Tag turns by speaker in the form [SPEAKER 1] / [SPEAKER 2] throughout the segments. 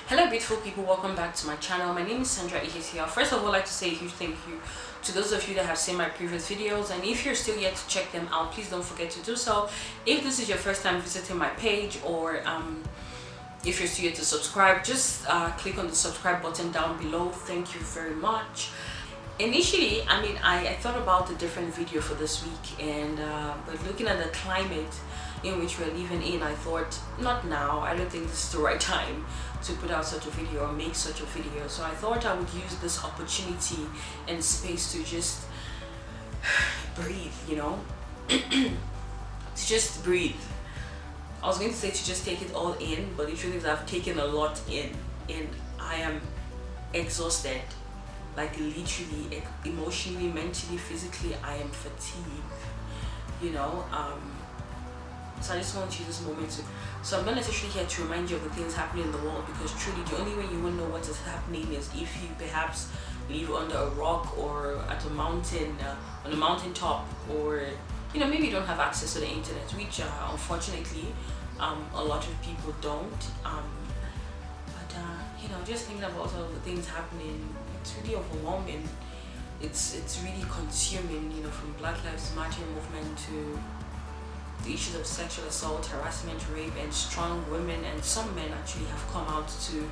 [SPEAKER 1] Hello beautiful people, welcome back to my channel. My name is Sandra Ihisia. First of all, I'd like to say a huge thank you to those of you that have seen my previous videos, and if you're still yet to check them out, please don't forget to do so. If this is your first time visiting my page, or if you're still yet to subscribe, just click on the subscribe button down below. Thank you very much. Initially, I thought about a different video for this week, and but looking at the climate in which we're living in, I thought, not now, I don't think this is the right time to put out such a video or make such a video. So I thought I would use this opportunity and space to just breathe, to just breathe. I was going to say to just take it all in, but the truth is I've taken a lot in, and I am exhausted, like literally, emotionally, mentally, physically. I am fatigued, so I just want to use this moment to, so I'm not necessarily here to remind you of the things happening in the world, because truly the only way you will know what is happening is if you perhaps live under a rock or at a mountain, on a mountaintop, or maybe you don't have access to the internet, which unfortunately a lot of people don't, but just thinking about all the things happening, it's really overwhelming. It's really consuming, from Black Lives Matter movement to the issues of sexual assault, harassment, rape, and strong women and some men actually have come out to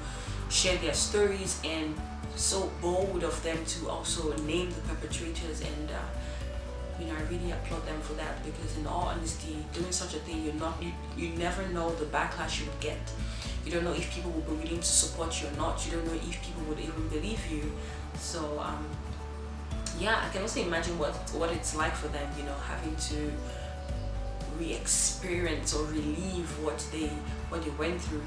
[SPEAKER 1] share their stories, and so bold of them to also name the perpetrators, and I really applaud them for that, because in all honesty, doing such a thing, you never know the backlash you would get. You don't know if people will be willing to support you or not. You don't know if people would even believe you. So I can also imagine what it's like for them, having to re-experience or relieve what they went through.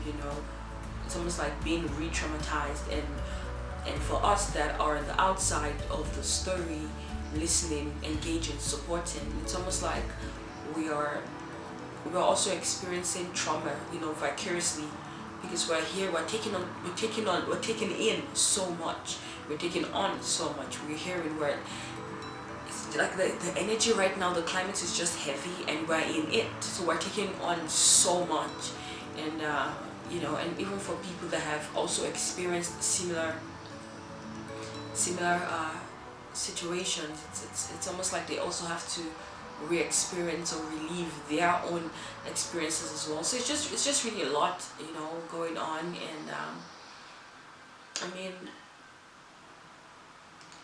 [SPEAKER 1] It's almost like being re-traumatized, and for us that are on the outside of the story, listening, engaging, supporting, it's almost like we're also experiencing trauma, vicariously, because we're here, we're taking in so much, we're taking on so much, we're hearing, it's like the energy right now, the climate is just heavy, and we're in it, so we're taking on so much, and and even for people that have also experienced similar situations, it's almost like they also have to re-experience or relieve their own experiences as well. So it's just really a lot, going on, and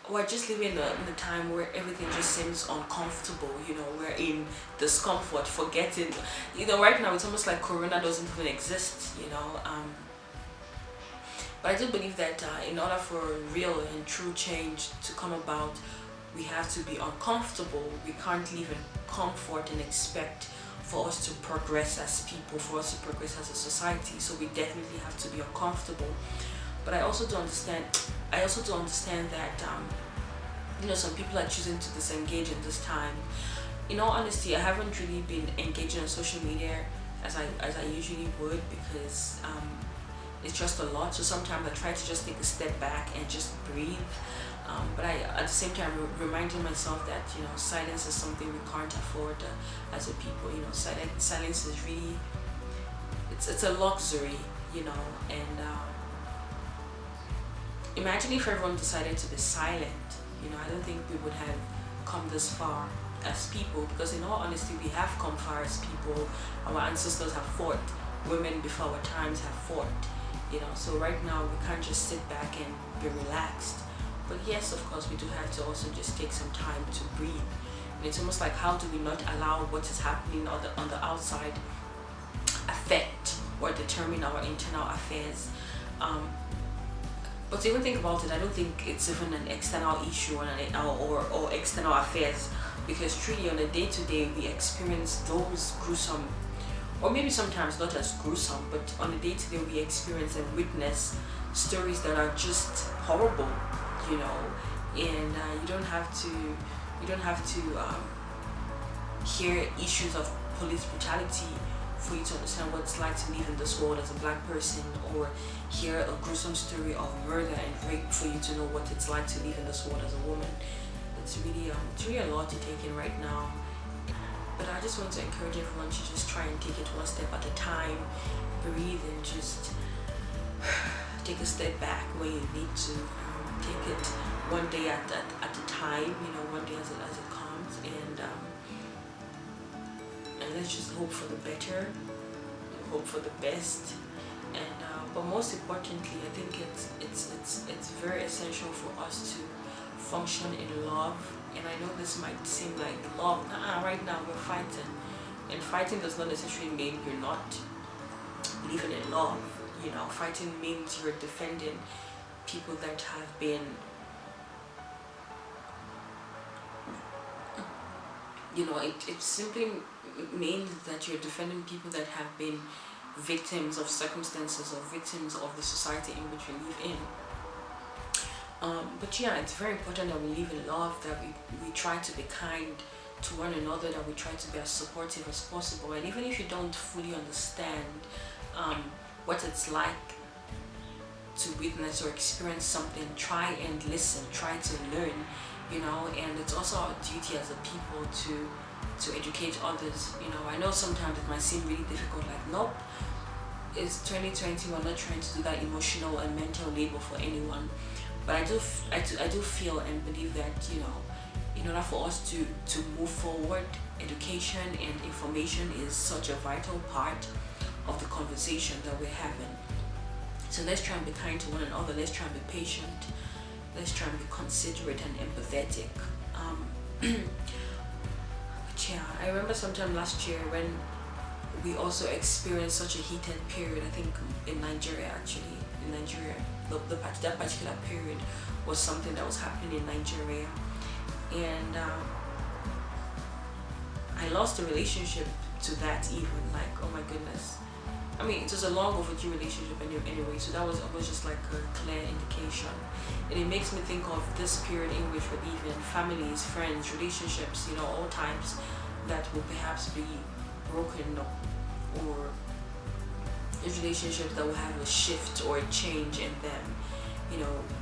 [SPEAKER 1] we're just living in a time where everything just seems uncomfortable. We're in discomfort, forgetting, right now it's almost like Corona doesn't even exist. But I do believe that in order for real and true change to come about, we have to be uncomfortable. We can't live in comfort and expect for us to progress as people, for us to progress as a society. So we definitely have to be uncomfortable. But I also do understand that some people are choosing to disengage in this time. In all honesty, I haven't really been engaging on social media as I usually would, because it's just a lot. So sometimes I try to just take a step back and just breathe. But I, at the same time, reminding myself that silence is something we can't afford as a people. Silence is really, it's a luxury. And imagine if everyone decided to be silent. I don't think we would have come this far as people, because in all honesty, we have come far as people. Our ancestors have fought. Women before our times have fought. So right now we can't just sit back and be relaxed. But yes, of course, we do have to also just take some time to breathe. And it's almost like, how do we not allow what is happening on the outside affect or determine our internal affairs? But to even think about it, I don't think it's even an external issue or external affairs, because truly on a day-to-day we experience those gruesome, or maybe sometimes not as gruesome, but on a day-to-day we experience and witness stories that are just horrible, and you don't have to hear issues of police brutality for you to understand what it's like to live in this world as a Black person, or hear a gruesome story of murder and rape for you to know what it's like to live in this world as a woman. It's really a lot to take in right now. But I just want to encourage everyone to just try and take it one step at a time, breathe, and just take a step back when you need to. Take it one day at a time, one day as it comes, and let's just hope for the better, hope for the best, and but most importantly, I think it's very essential for us to function in love. And I know this might seem like love, right now we're fighting, and fighting does not necessarily mean you're not living in love. Fighting means you're defending people that have been, it simply means that you're defending people that have been victims of circumstances or victims of the society in which we live in. But yeah, it's very important that we live in love, that we try to be kind to one another, that we try to be as supportive as possible. And even if you don't fully understand what it's like to witness or experience something, try and listen, try to learn, and it's also our duty as a people to educate others. I know sometimes it might seem really difficult, like, nope, it's 2020, we're not trying to do that emotional and mental labor for anyone. But I do feel and believe that, in order for us to move forward, education and information is such a vital part of the conversation that we're having. So let's try and be kind to one another, let's try and be patient, let's try and be considerate and empathetic. But yeah, I remember sometime last year when we also experienced such a heated period, I think in Nigeria actually, that particular period was something that was happening in Nigeria, and I lost a relationship to that even, like, oh my goodness. I mean, it was a long overdue relationship anyway, so that was just like a clear indication. And it makes me think of this period in which we're living, families, friends, relationships, all types that will perhaps be broken, or these relationships that will have a shift or a change in them,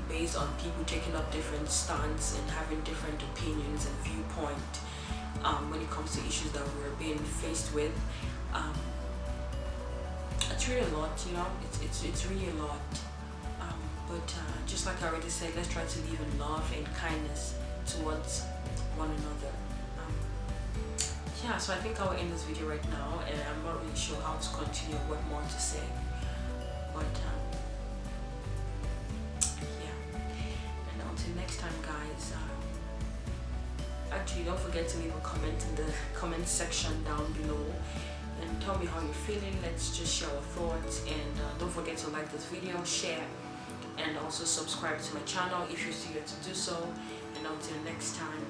[SPEAKER 1] based on people taking up different stance and having different opinions and viewpoint when it comes to issues that we're being faced with. It's really a lot, it's really a lot. But just like I already said, let's try to live in love and kindness towards one another. Yeah, so I think I'll end this video right now, and I'm not really sure how to continue, what more to say. But yeah, and until next time, guys. Actually, don't forget to leave a comment in the comment section down below and tell me how you're feeling. Let's just share our thoughts, and don't forget to like this video, share, and also subscribe to my channel if you're still yet to do so. And until next time,